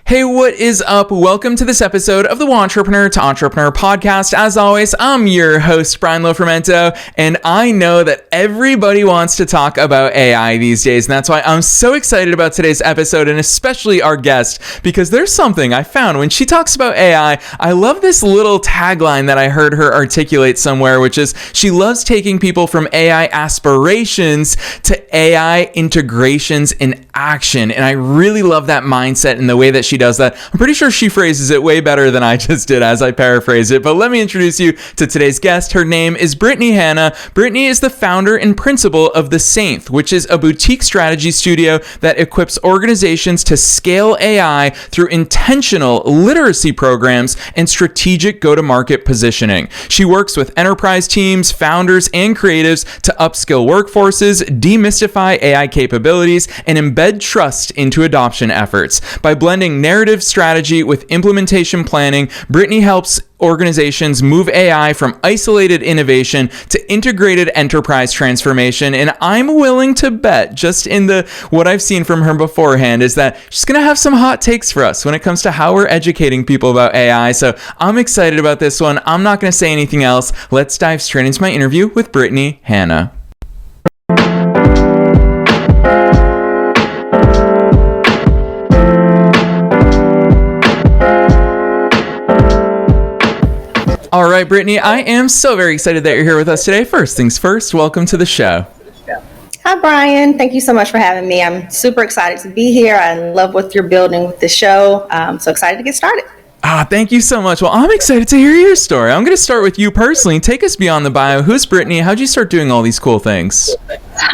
Hey, what is up? Welcome to this episode of the Wantrepreneur to Entrepreneur podcast. As always, I'm your host, Brian Lofrumento, and I know that everybody wants to talk about AI these days, and that's why I'm so excited about today's episode, and especially our guest, because there's something I found when she talks about AI. I love this little tagline that I heard her articulate somewhere, which is she loves taking people from AI aspirations to AI integrations in action, and I really love that mindset and the way that she does that. I'm pretty sure she phrases it way better than I just did as I paraphrase it, but let me introduce you to today's guest. Her name is Brittney Hannah. Brittney is the founder and principal of The Sainth, which is a boutique strategy studio that equips organizations to scale AI through intentional literacy programs and strategic go-to-market positioning. She works with enterprise teams, founders, and creatives to upskill workforces, demystify AI capabilities, and embed trust into adoption efforts. By blending narrative strategy with implementation planning, Brittney helps organizations move AI from isolated innovation to integrated enterprise transformation. And I'm willing to bet, just in what I've seen from her beforehand, is that she's going to have some hot takes for us when it comes to how we're educating people about AI. So I'm excited about this one. I'm not going to say anything else. Let's dive straight into my interview with Brittney Hannah. All right, Brittney, I am so very excited that you're here with us today. First things first, welcome to the show. Hi, Brian. Thank you so much for having me. I'm super excited to be here. I love what you're building with the show. I'm so excited to get started. Thank you so much. Well, I'm excited to hear your story. I'm going to start with you personally. Take us beyond the bio. Who's Brittney? How'd you start doing all these cool things?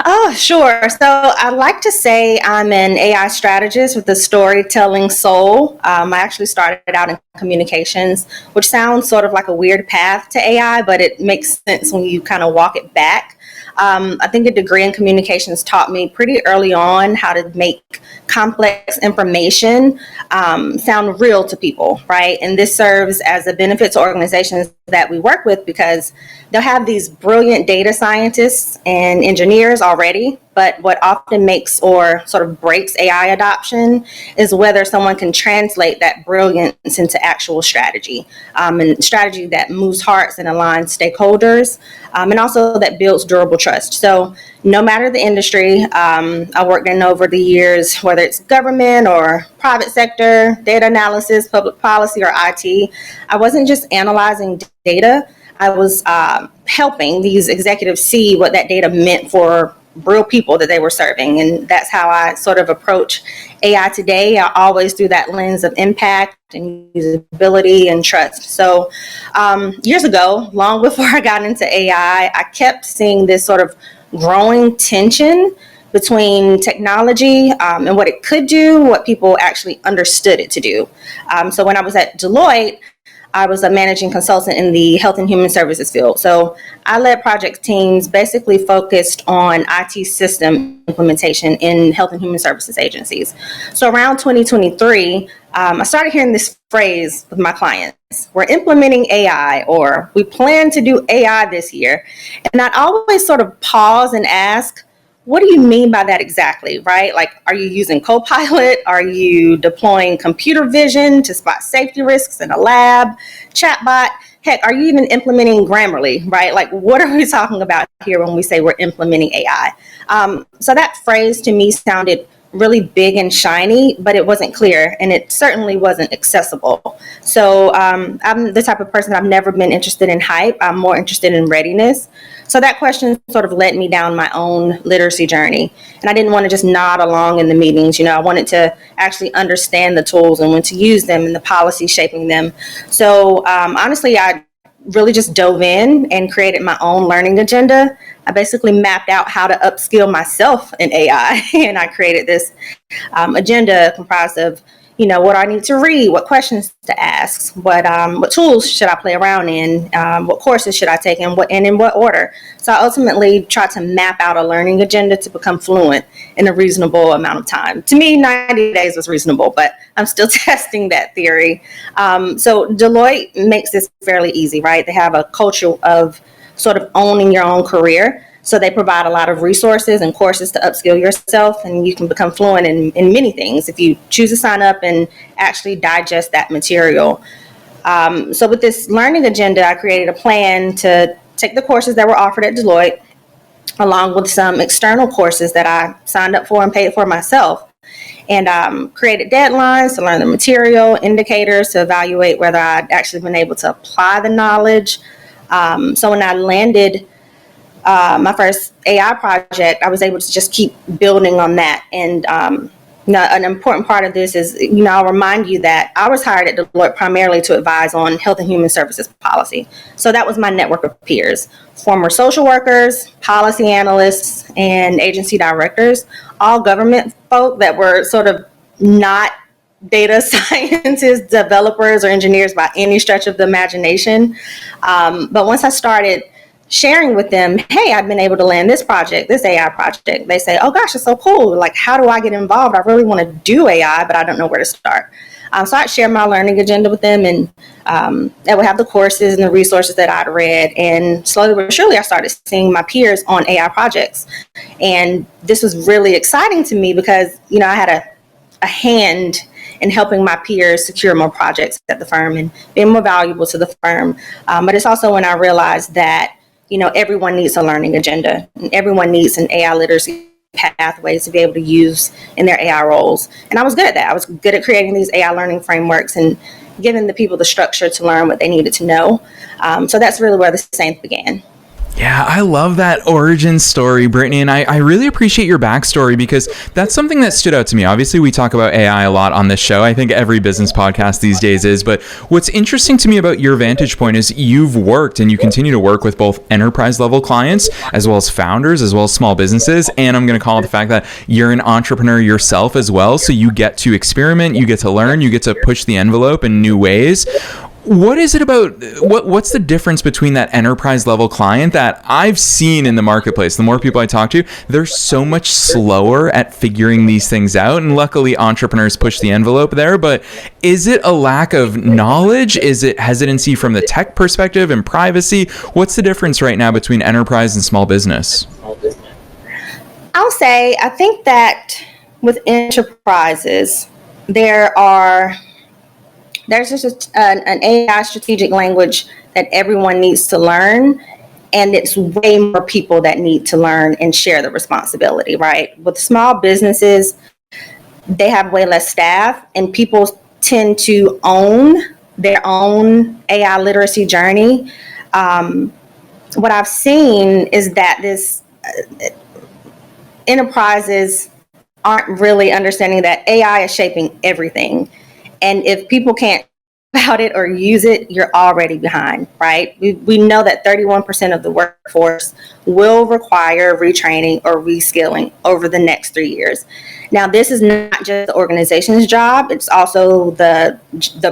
Oh, sure. So I'd like to say I'm an AI strategist with a storytelling soul. I actually started out in communications, which sounds sort of like a weird path to AI, but it makes sense when you kind of walk it back. I think a degree in communications taught me pretty early on how to make complex information sound real to people, right? And this serves as a benefit to organizations that we work with because they'll have these brilliant data scientists and engineers already, but what often makes or sort of breaks AI adoption is whether someone can translate that brilliance into actual strategy, and strategy that moves hearts and aligns stakeholders, and also that builds durable trust. So no matter the industry I worked in over the years, whether it's government or private sector, data analysis, public policy, or IT, I wasn't just analyzing data. I was helping these executives see what that data meant for real people that they were serving. And that's how I sort of approach AI today. I always through that lens of impact and usability and trust. So years ago, long before I got into AI, I kept seeing this sort of growing tension between technology and what it could do, what people actually understood it to do. So when I was at Deloitte, I was a managing consultant in the health and human services field. So I led project teams basically focused on IT system implementation in health and human services agencies. So around 2023, I started hearing this phrase with my clients: we're implementing AI, or we plan to do AI this year. And I'd always sort of pause and ask, what do you mean by that exactly, right? Like, are you using Copilot? Are you deploying computer vision to spot safety risks in a lab? Chatbot? Heck, are you even implementing Grammarly, right? Like, what are we talking about here when we say we're implementing AI? So that phrase to me sounded really big and shiny, but it wasn't clear, and it certainly wasn't accessible. So I'm the type of person, I've never been interested in hype. I'm more interested in readiness. So that question sort of led me down my own literacy journey. And I didn't want to just nod along in the meetings. I wanted to actually understand the tools and when to use them and the policy shaping them. So honestly, I really just dove in and created my own learning agenda. I basically mapped out how to upskill myself in AI, and I created this agenda comprised of, what I need to read, what questions to ask, what tools should I play around in, what courses should I take, and in what order. So I ultimately tried to map out a learning agenda to become fluent in a reasonable amount of time. To me, 90 days was reasonable, but I'm still testing that theory. So Deloitte makes this fairly easy, right? They have a culture of sort of owning your own career. So they provide a lot of resources and courses to upskill yourself, and you can become fluent in many things if you choose to sign up and actually digest that material. So with this learning agenda, I created a plan to take the courses that were offered at Deloitte, along with some external courses that I signed up for and paid for myself, and created deadlines to learn the material, indicators to evaluate whether I'd actually been able to apply the knowledge. So when I landed my first AI project, I was able to just keep building on that. And an important part of this is, I'll remind you that I was hired at Deloitte primarily to advise on health and human services policy. So that was my network of peers, former social workers, policy analysts, and agency directors, all government folk that were sort of not data scientists, developers, or engineers by any stretch of the imagination. But once I started sharing with them, hey, I've been able to land this project, this AI project, they say, oh gosh, it's so cool. Like, how do I get involved? I really want to do AI, but I don't know where to start. So I'd share my learning agenda with them, and they would have the courses and the resources that I'd read. And slowly but surely, I started seeing my peers on AI projects. And this was really exciting to me because, I had a hand in helping my peers secure more projects at the firm and being more valuable to the firm. But it's also when I realized that everyone needs a learning agenda, and everyone needs an AI literacy pathways to be able to use in their AI roles. And I was good at that. I was good at creating these AI learning frameworks and giving the people the structure to learn what they needed to know. So that's really where the Saints began. Yeah, I love that origin story, Brittney, and I really appreciate your backstory because that's something that stood out to me. Obviously, we talk about AI a lot on this show. I think every business podcast these days is, but what's interesting to me about your vantage point is you've worked and you continue to work with both enterprise level clients as well as founders, as well as small businesses, and I'm going to call it the fact that you're an entrepreneur yourself as well, so you get to experiment, you get to learn, you get to push the envelope in new ways. What is it about, what's the difference between that enterprise level client that I've seen in the marketplace? The more people I talk to, they're so much slower at figuring these things out. And luckily, entrepreneurs push the envelope there. But is it a lack of knowledge? Is it hesitancy from the tech perspective and privacy? What's the difference right now between enterprise and small business? I'll say, I think that with enterprises, there's just an AI strategic language that everyone needs to learn, and it's way more people that need to learn and share the responsibility, right? With small businesses, they have way less staff, and people tend to own their own AI literacy journey. What I've seen is that enterprises aren't really understanding that AI is shaping everything. And if people can't about it or use it, you're already behind, right? We know that 31% of the workforce will require retraining or reskilling over the next 3 years. Now, this is not just the organization's job, it's also the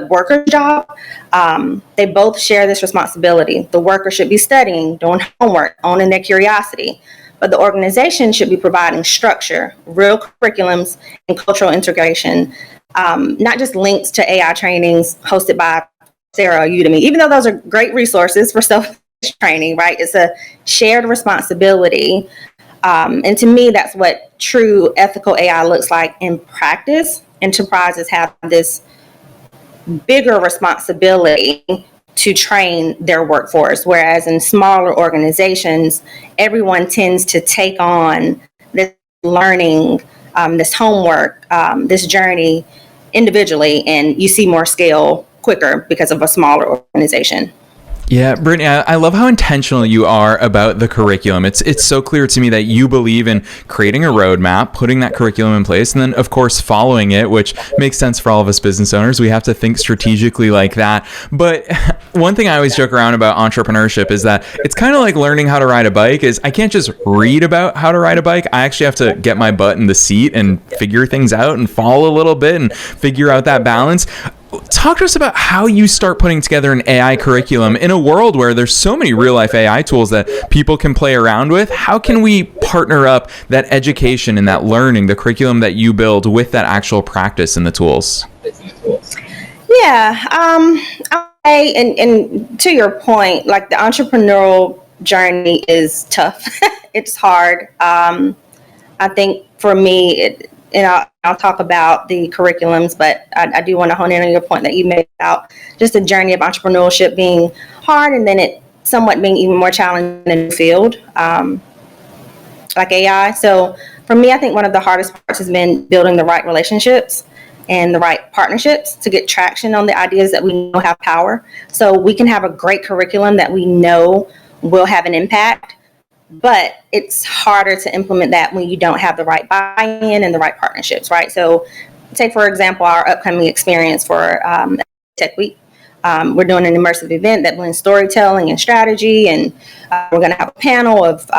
worker's job. They both share this responsibility. The worker should be studying, doing homework, owning their curiosity. But the organization should be providing structure, real curriculums, and cultural integration. Not just links to AI trainings hosted by Sarah or Udemy, even though those are great resources for self-training, right? It's a shared responsibility. And to me, that's what true ethical AI looks like in practice. Enterprises have this bigger responsibility to train their workforce, whereas in smaller organizations, everyone tends to take on this learning, this homework, this journey individually, and you see more scale quicker because of a smaller organization. Yeah, Brittney, I love how intentional you are about the curriculum. It's so clear to me that you believe in creating a roadmap, putting that curriculum in place, and then, of course, following it, which makes sense for all of us business owners. We have to think strategically like that. But one thing I always joke around about entrepreneurship is that it's kind of like learning how to ride a bike. Is I can't just read about how to ride a bike. I actually have to get my butt in the seat and figure things out and fall a little bit and figure out that balance. Talk to us about how you start putting together an AI curriculum in a world where there's so many real life AI tools that people can play around with. How can we partner up that education and that learning, the curriculum that you build, with that actual practice and the tools? Yeah. And to your point, like the entrepreneurial journey is tough. It's hard. I think for me, and I'll talk about the curriculums, but I do want to hone in on your point that you made about just the journey of entrepreneurship being hard, and then it somewhat being even more challenging in the field, like AI. So for me, I think one of the hardest parts has been building the right relationships and the right partnerships to get traction on the ideas that we know have power. So we can have a great curriculum that we know will have an impact, but it's harder to implement that when you don't have the right buy-in and the right partnerships, right? So take, for example, our upcoming experience for Tech Week. We're doing an immersive event that blends storytelling and strategy, and we're going to have a panel of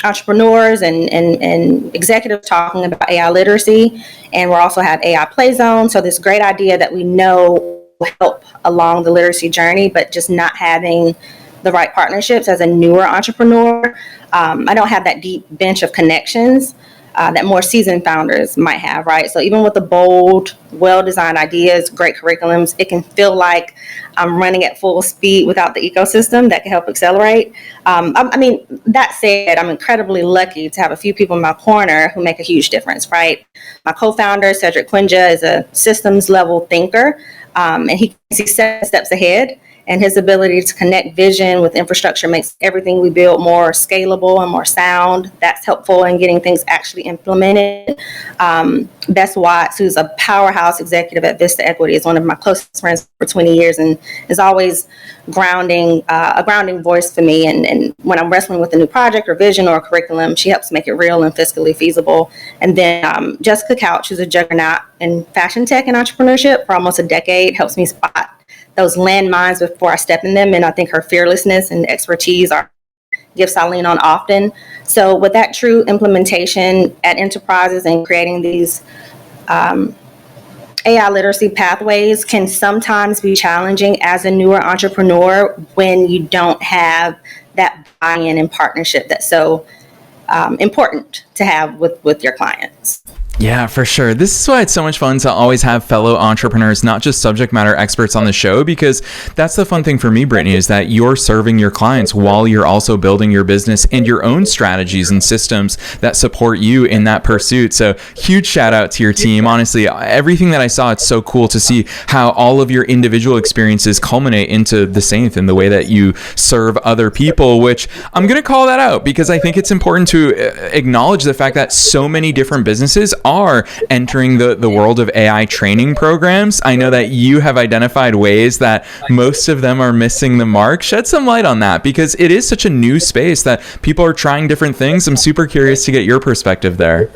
entrepreneurs and executives talking about AI literacy, and we'll also have AI play zone. So this great idea that we know will help along the literacy journey, but just not having the right partnerships as a newer entrepreneur. I don't have that deep bench of connections that more seasoned founders might have, right? So even with the bold, well-designed ideas, great curriculums, it can feel like I'm running at full speed without the ecosystem that can help accelerate. I mean, that said, I'm incredibly lucky to have a few people in my corner who make a huge difference, right? My co-founder, Cedric Quinja, is a systems level thinker, and he can see 7 steps ahead. And his ability to connect vision with infrastructure makes everything we build more scalable and more sound. That's helpful in getting things actually implemented. Bess Watts, who's a powerhouse executive at Vista Equity, is one of my closest friends for 20 years and is always a grounding voice for me. And when I'm wrestling with a new project or vision or a curriculum, she helps make it real and fiscally feasible. And then Jessica Couch, who's a juggernaut in fashion tech and entrepreneurship for almost a decade, helps me spot those landmines before I step in them. And I think her fearlessness and expertise are gifts I lean on often. So with that true implementation at enterprises and creating these AI literacy pathways can sometimes be challenging as a newer entrepreneur when you don't have that buy-in and partnership that's so important to have with your clients. Yeah, for sure. This is why it's so much fun to always have fellow entrepreneurs, not just subject matter experts on the show, because that's the fun thing for me, Brittney, is that you're serving your clients while you're also building your business and your own strategies and systems that support you in that pursuit. So huge shout out to your team. Honestly, everything that I saw, it's so cool to see how all of your individual experiences culminate into the same in the way that you serve other people, which I'm going to call that out because I think it's important to acknowledge the fact that so many different businesses are entering the world of AI training programs. I know that you have identified ways that most of them are missing the mark. Shed some light on that because it is such a new space that people are trying different things. I'm super curious to get your perspective there.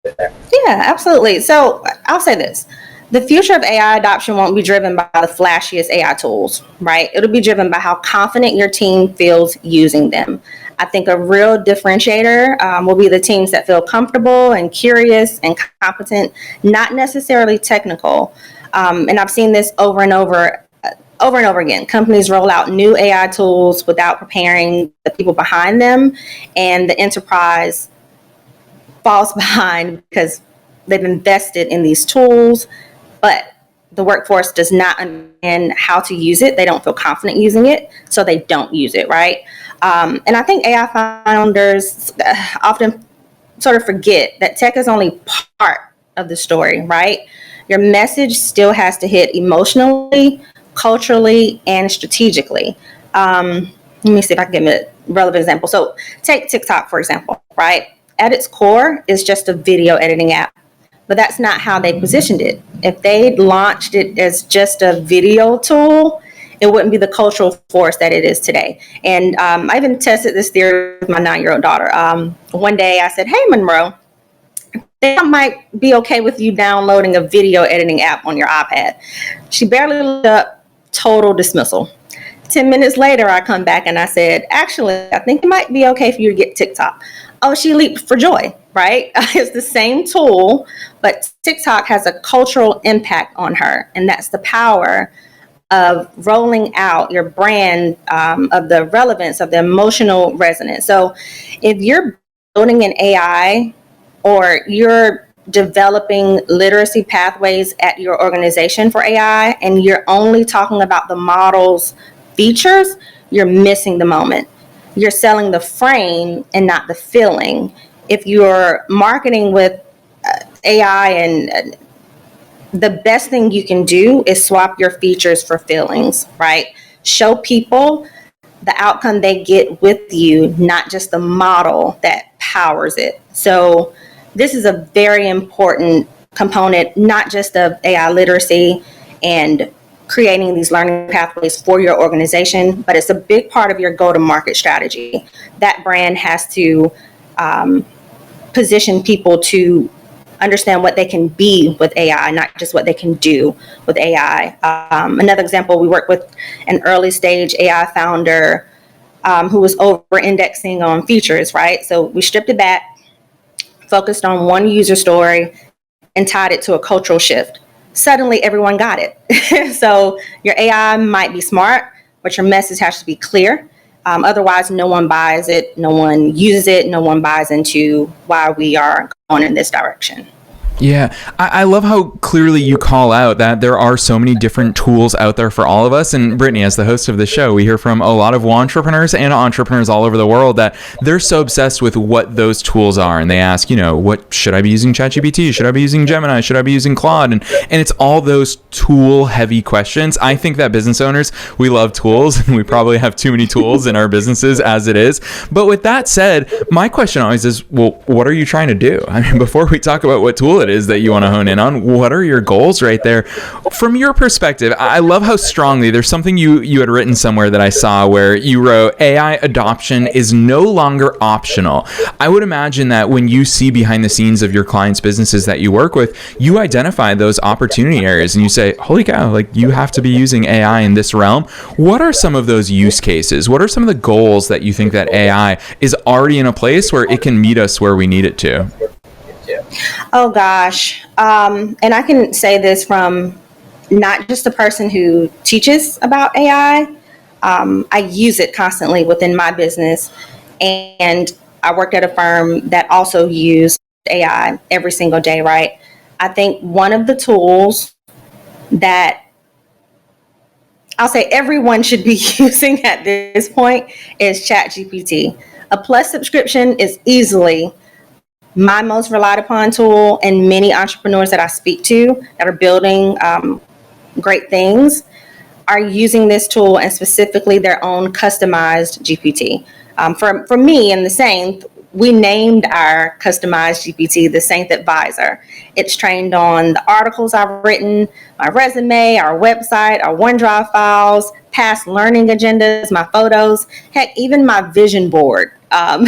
Yeah, absolutely. So I'll say this. The future of AI adoption won't be driven by the flashiest AI tools, right? It'll be driven by how confident your team feels using them. I think a real differentiator will be the teams that feel comfortable and curious and competent, not necessarily technical. And I've seen this over and over again. Companies roll out new AI tools without preparing the people behind them, and the enterprise falls behind because they've invested in these tools, but the workforce does not understand how to use it. They don't feel confident using it, so they don't use it, right? And I think AI founders often sort of forget that tech is only part of the story, right? Your message still has to hit emotionally, culturally, and strategically. Let me see if I can give a relevant example. So take TikTok, for example, right? At its core is just a video editing app. But that's not how they positioned it. If they launched it as just a video tool, it wouldn't be the cultural force that it is today. And I even tested this theory with my 9-year-old daughter. One day I said, "Hey, Monroe, I think I might be okay with you downloading a video editing app on your iPad." She barely looked up, total dismissal. 10 minutes later, I come back and I said, "Actually, I think it might be okay for you to get TikTok." Oh, she leaped for joy, right? It's the same tool, but TikTok has a cultural impact on her. And that's the power of rolling out your brand, of the relevance, of the emotional resonance. So if you're building an AI or you're developing literacy pathways at your organization for AI, and you're only talking about the model's features, you're missing the moment. You're selling the frame and not the feeling. If you're marketing with AI, and the best thing you can do is swap your features for feelings, right? Show people the outcome they get with you, not just the model that powers it. So this is a very important component, not just of AI literacy and creating these learning pathways for your organization, but it's a big part of your go-to-market strategy. That brand has to position people to understand what they can be with AI, not just what they can do with AI. Another example, we worked with an early stage AI founder who was over-indexing on features, right? So we stripped it back, focused on one user story, and tied it to a cultural shift. Suddenly, everyone got it. So your AI might be smart, but your message has to be clear. Otherwise, no one buys it, no one uses it, no one buys into why we are going in this direction. Yeah, I love how clearly you call out that there are so many different tools out there for all of us. And Brittney, as the host of the show, we hear from a lot of wantrepreneurs and entrepreneurs all over the world that they're so obsessed with what those tools are. And they ask, what should I be using ChatGPT? Should I be using Gemini? Should I be using Claude? And it's all those tool heavy questions. I think that business owners, we love tools and we probably have too many tools in our businesses as it is. But with that said, my question always is, well, what are you trying to do? I mean, before we talk about what tool it is that you want to hone in on, what are your goals right there? From your perspective, I love how strongly, there's something you had written somewhere that I saw where you wrote, AI adoption is no longer optional. I would imagine that when you see behind the scenes of your clients' businesses that you work with, you identify those opportunity areas and you say, holy cow, like you have to be using AI in this realm. What are some of those use cases? What are some of the goals that you think that AI is already in a place where it can meet us where we need it to? Oh gosh. And I can say this from not just a person who teaches about AI. I use it constantly within my business. And I worked at a firm that also used AI every single day, right? I think one of the tools that I'll say everyone should be using at this point is ChatGPT. A Plus subscription is easily my most relied upon tool, and many entrepreneurs that I speak to that are building great things are using this tool, and specifically their own customized GPT. For me, in the same, we named our customized GPT the Saint Advisor. It's trained on the articles I've written, my resume, our website, our OneDrive files, past learning agendas, my photos, heck, even my vision board.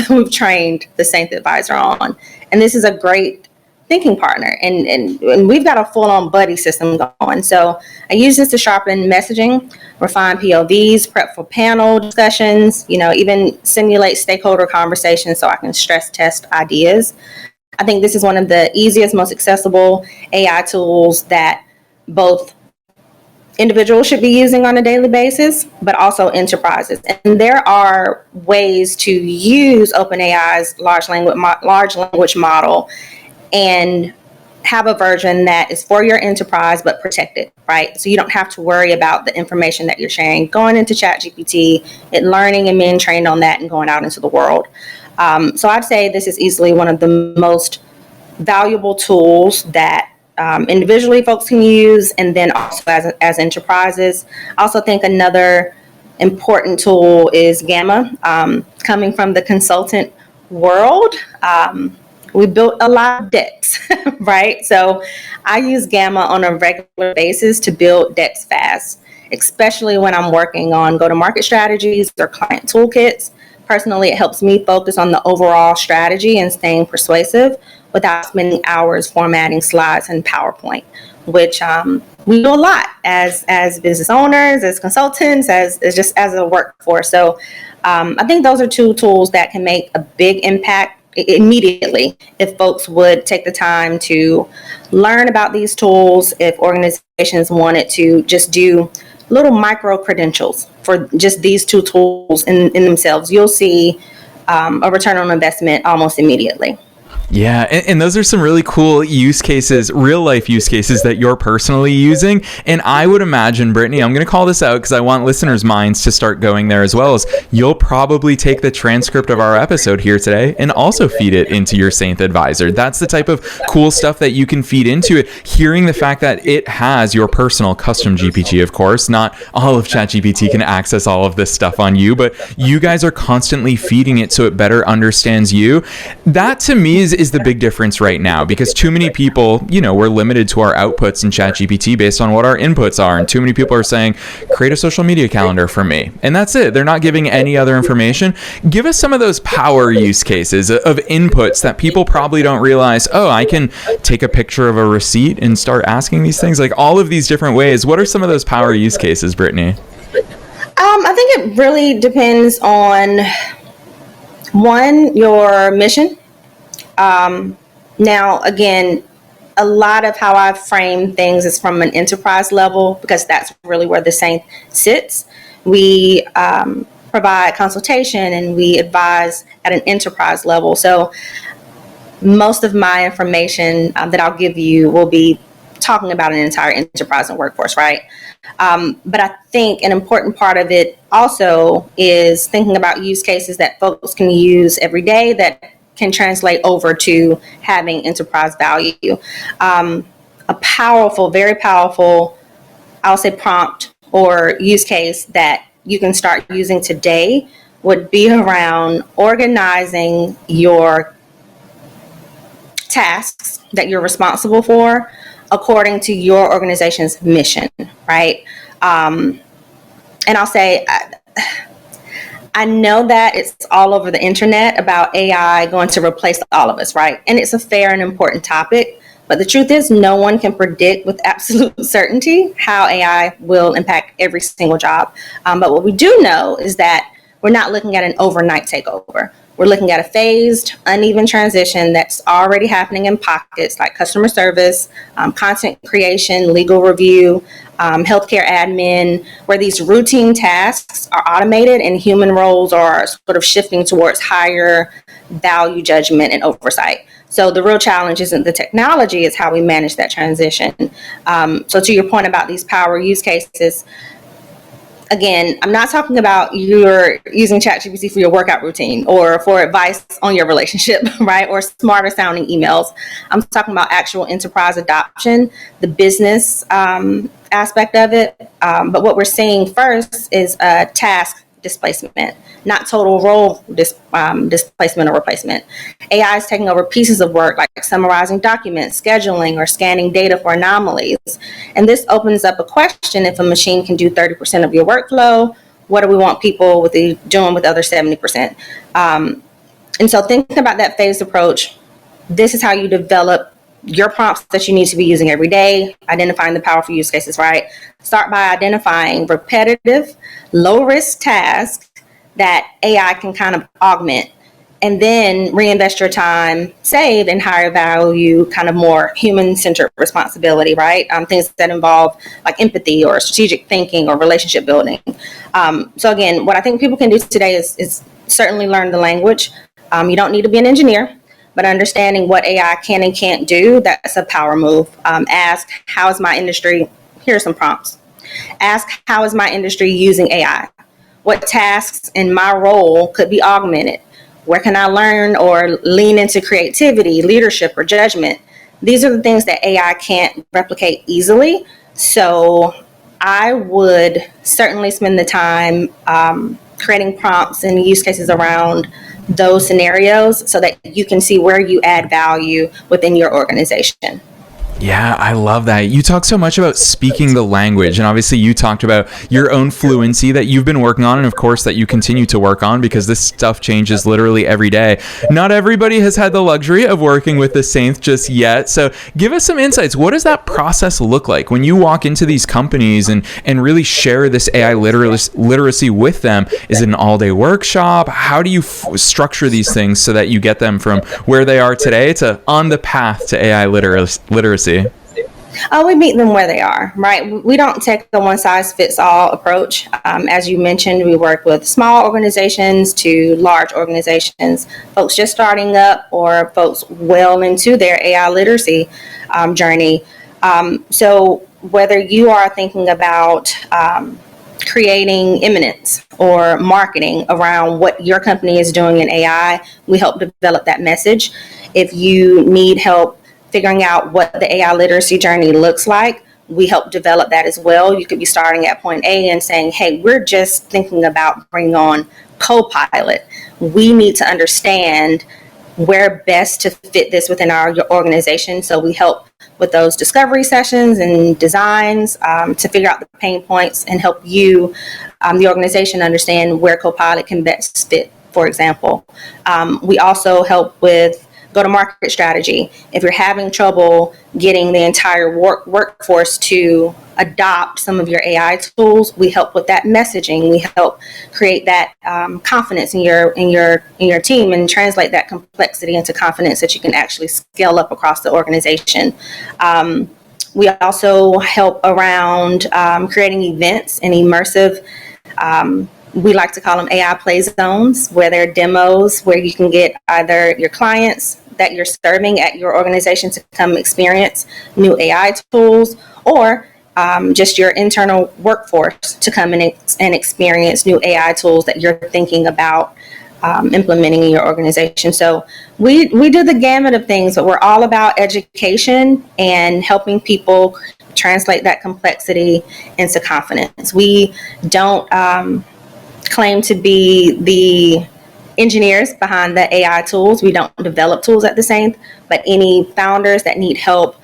We've trained the Saint Advisor on. And this is a great thinking partner. And we've got a full-on buddy system going. So I use this to sharpen messaging, refine POVs, prep for panel discussions, even simulate stakeholder conversations so I can stress test ideas. I think this is one of the easiest, most accessible AI tools that both individuals should be using on a daily basis, but also enterprises. And there are ways to use OpenAI's large language model and have a version that is for your enterprise, but protected, right? So you don't have to worry about the information that you're sharing going into ChatGPT, it learning and being trained on that and going out into the world. So I'd say this is easily one of the most valuable tools that individually folks can use, and then also as enterprises. I also think another important tool is Gamma. Coming from the consultant world, we built a lot of decks, right? So I use Gamma on a regular basis to build decks fast, especially when I'm working on go-to-market strategies or client toolkits. Personally, it helps me focus on the overall strategy and staying persuasive without spending hours formatting slides in PowerPoint, which we do a lot as business owners, as consultants, as a workforce. So I think those are two tools that can make a big impact immediately if folks would take the time to learn about these tools, if organizations wanted to just do little micro credentials for just these two tools in themselves. You'll see a return on investment almost immediately. Yeah, and those are some really cool use cases, real life use cases that you're personally using. And I would imagine, Brittney, I'm going to call this out because I want listeners' minds to start going there as well, as you'll probably take the transcript of our episode here today and also feed it into your Saint Advisor. That's the type of cool stuff that you can feed into it. Hearing the fact that it has your personal custom GPT, of course, not all of ChatGPT can access all of this stuff on you, but you guys are constantly feeding it so it better understands you. That to me is the big difference right now, because too many people, we're limited to our outputs in ChatGPT based on what our inputs are. And too many people are saying, create a social media calendar for me. And that's it. They're not giving any other information. Give us some of those power use cases of inputs that people probably don't realize, oh, I can take a picture of a receipt and start asking these things, like all of these different ways. What are some of those power use cases, Brittney? I think it really depends on, one, your mission. Now, again, a lot of how I frame things is from an enterprise level, because that's really where the Saint sits. We provide consultation and we advise at an enterprise level. So most of my information that I'll give you will be talking about an entire enterprise and workforce, right? But I think an important part of it also is thinking about use cases that folks can use every day that can translate over to having enterprise value. A powerful, very powerful, I'll say prompt or use case that you can start using today would be around organizing your tasks that you're responsible for according to your organization's mission, right? And I'll say, I know that it's all over the internet about AI going to replace all of us, right? And it's a fair and important topic, but the truth is no one can predict with absolute certainty how AI will impact every single job. But what we do know is that we're not looking at an overnight takeover. We're looking at a phased, uneven transition that's already happening in pockets like customer service, content creation, legal review, healthcare admin, where these routine tasks are automated and human roles are sort of shifting towards higher value judgment and oversight. So the real challenge isn't the technology, it's how we manage that transition. So to your point about these power use cases, again, I'm not talking about you're using ChatGPT for your workout routine or for advice on your relationship, right? Or smarter sounding emails. I'm talking about actual enterprise adoption, the business aspect of it. But what we're seeing first is task displacement, not total role displacement or replacement. AI is taking over pieces of work like summarizing documents, scheduling, or scanning data for anomalies. And this opens up a question: if a machine can do 30% of your workflow, what do we want people doing with the other 70%? And so thinking about that phased approach, this is how you develop your prompts that you need to be using every day, identifying the powerful use cases, right? Start by identifying repetitive, low-risk tasks that AI can kind of augment, and then reinvest your time saved in higher value, kind of more human-centered responsibility, right? Things that involve like empathy or strategic thinking or relationship building. So again, what I think people can do today is certainly learn the language. You don't need to be an engineer, but understanding what AI can and can't do, that's a power move. Ask, how is my industry? Here are some prompts. Ask, how is my industry using AI? What tasks in my role could be augmented? Where can I learn or lean into creativity, leadership, or judgment? These are the things that AI can't replicate easily. So I would certainly spend the time creating prompts and use cases around those scenarios so that you can see where you add value within your organization. Yeah, I love that. You talk so much about speaking the language, and obviously you talked about your own fluency that you've been working on, and of course that you continue to work on, because this stuff changes literally every day. Not everybody has had the luxury of working with the Saint just yet, so give us some insights. What does that process look like when you walk into these companies and really share this AI literacy with them? Is it an all-day workshop? How do you structure these things so that you get them from where they are today to on the path to AI literacy? Oh, we meet them where they are, right? We don't take a one-size-fits-all approach. As you mentioned, we work with small organizations to large organizations, folks just starting up or folks well into their AI literacy journey. So whether you are thinking about creating imminence or marketing around what your company is doing in AI, we help develop that message. If you need help figuring out what the AI literacy journey looks like, we help develop that as well. You could be starting at point A and saying, hey, we're just thinking about bringing on Copilot. We need to understand where best to fit this within our organization. So we help with those discovery sessions and designs to figure out the pain points and help you, the organization, understand where Copilot can best fit, for example. We also help with go-to-market strategy. If you're having trouble getting the entire workforce to adopt some of your AI tools, we help with that messaging. We help create that confidence in your team and translate that complexity into confidence that you can actually scale up across the organization. We also help around creating events and immersive. We like to call them AI play zones, where there are demos where you can get either your clients that you're serving at your organization to come experience new AI tools, or just your internal workforce to come in and experience new AI tools that you're thinking about implementing in your organization. So we do the gamut of things, but we're all about education and helping people translate that complexity into confidence. We don't claim to be the engineers behind the AI tools. We don't develop tools at the same, but any founders that need help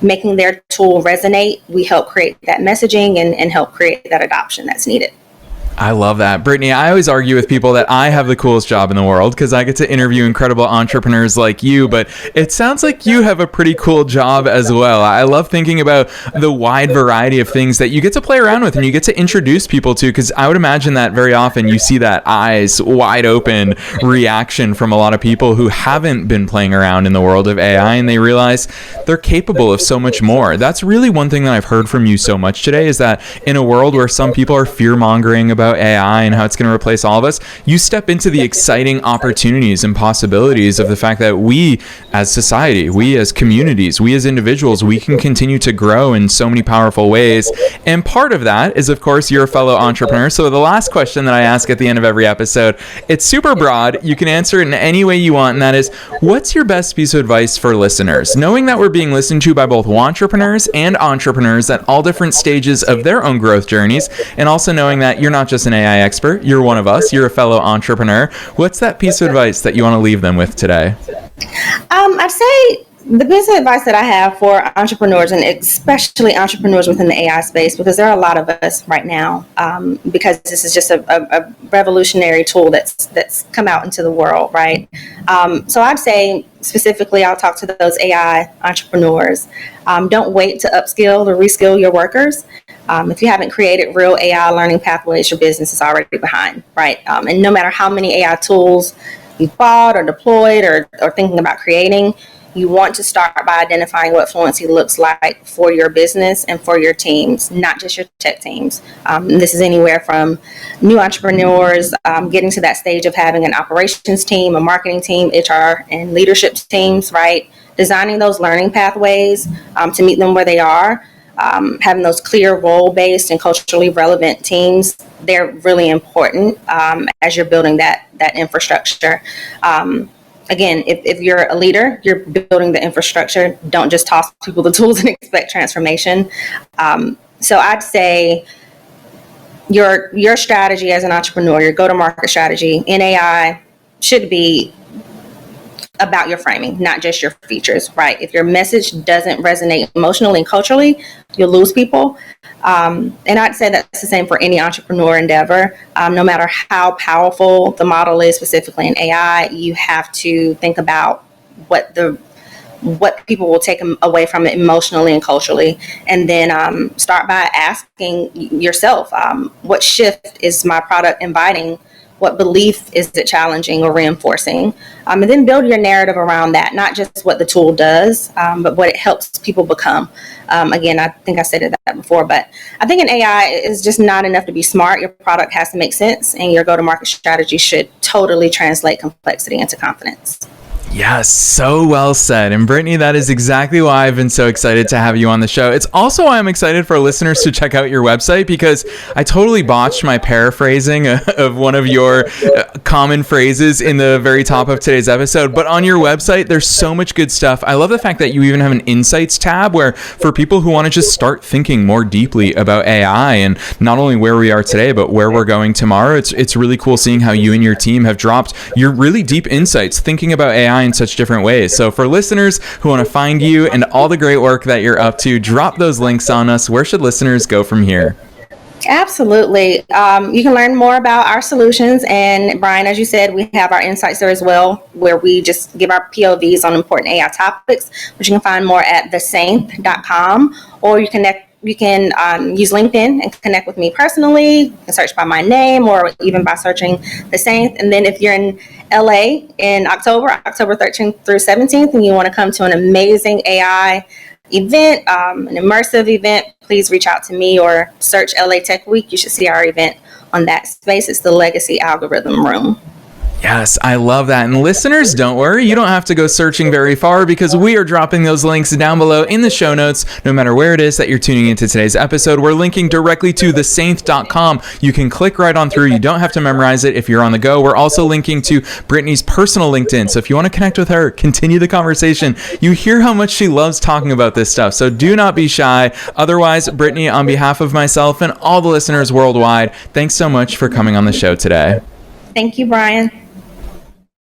making their tool resonate, we help create that messaging and help create that adoption that's needed. I love that. Brittney, I always argue with people that I have the coolest job in the world because I get to interview incredible entrepreneurs like you, but it sounds like you have a pretty cool job as well. I love thinking about the wide variety of things that you get to play around with and you get to introduce people to, because I would imagine that very often you see that eyes wide open reaction from a lot of people who haven't been playing around in the world of AI and they realize they're capable of so much more. That's really one thing that I've heard from you so much today, is that in a world where some people are fear-mongering about AI and how it's going to replace all of us, you step into the exciting opportunities and possibilities of the fact that we as society, we as communities, we as individuals, we can continue to grow in so many powerful ways. And part of that is, of course, you're a fellow entrepreneur. So the last question that I ask at the end of every episode, it's super broad. You can answer it in any way you want. And that is, what's your best piece of advice for listeners? Knowing that we're being listened to by both wantrepreneurs and entrepreneurs at all different stages of their own growth journeys, and also knowing that you're not just an AI expert, you're one of us, you're a fellow entrepreneur. What's that piece of advice that you want to leave them with today? I'd say the piece of advice that I have for entrepreneurs, and especially entrepreneurs within the AI space, because there are a lot of us right now, because this is just a revolutionary tool that's come out into the world, right? So I'd say specifically, I'll talk to those AI entrepreneurs. Don't wait to upskill or reskill your workers. If you haven't created real AI learning pathways, your business is already behind, right? And no matter how many AI tools you've bought or deployed or thinking about creating, you want to start by identifying what fluency looks like for your business and for your teams, not just your tech teams. This is anywhere from new entrepreneurs getting to that stage of having an operations team, a marketing team, HR and leadership teams, right? Designing those learning pathways to meet them where they are. Having those clear role-based and culturally relevant teams, they're really important as you're building that infrastructure. Again, if you're a leader, you're building the infrastructure. Don't just toss people the tools and expect transformation. So I'd say your strategy as an entrepreneur, your go-to-market strategy in AI should be about your framing, not just your features, right? If your message doesn't resonate emotionally and culturally, you'll lose people. And I'd say that's the same for any entrepreneur endeavor. No matter how powerful the model is, specifically in AI, you have to think about what people will take away from it emotionally and culturally. And then start by asking yourself, what shift is my product inviting What belief is it challenging or reinforcing? And then build your narrative around that, not just what the tool does, but what it helps people become. Again, I think I said that before, but I think in AI is just not enough to be smart. Your product has to make sense, and your go-to-market strategy should totally translate complexity into confidence. Yes, so well said. And Brittney, that is exactly why I've been so excited to have you on the show. It's also why I'm excited for listeners to check out your website, because I totally botched my paraphrasing of one of your common phrases in the very top of today's episode. But on your website, there's so much good stuff. I love the fact that you even have an insights tab where for people who want to just start thinking more deeply about AI and not only where we are today, but where we're going tomorrow. It's really cool seeing how you and your team have dropped your really deep insights thinking about AI in such different ways. So for listeners who want to find you and all the great work that you're up to, drop those links on us. Where should listeners go from here? Absolutely. You can learn more about our solutions. And Brian, as you said, we have our insights there as well, where we just give our POVs on important AI topics, which you can find more at thesaint.com, or you can use LinkedIn and connect with me personally. You can search by my name or even by searching The Saint. And then if you're in LA in October 13th through 17th, and you want to come to an amazing AI event, an immersive event, please reach out to me or search LA Tech Week. You should see our event on that space. It's the Legacy Algorithm Room. Yes, I love that. And listeners, don't worry, you don't have to go searching very far, because we are dropping those links down below in the show notes. No matter where it is that you're tuning into today's episode, we're linking directly to thesaint.com. You can click right on through. You don't have to memorize it if you're on the go. We're also linking to Brittney's personal LinkedIn. So if you want to connect with her, continue the conversation. You hear how much she loves talking about this stuff, so do not be shy. Otherwise, Brittney, on behalf of myself and all the listeners worldwide, thanks so much for coming on the show today. Thank you, Brian.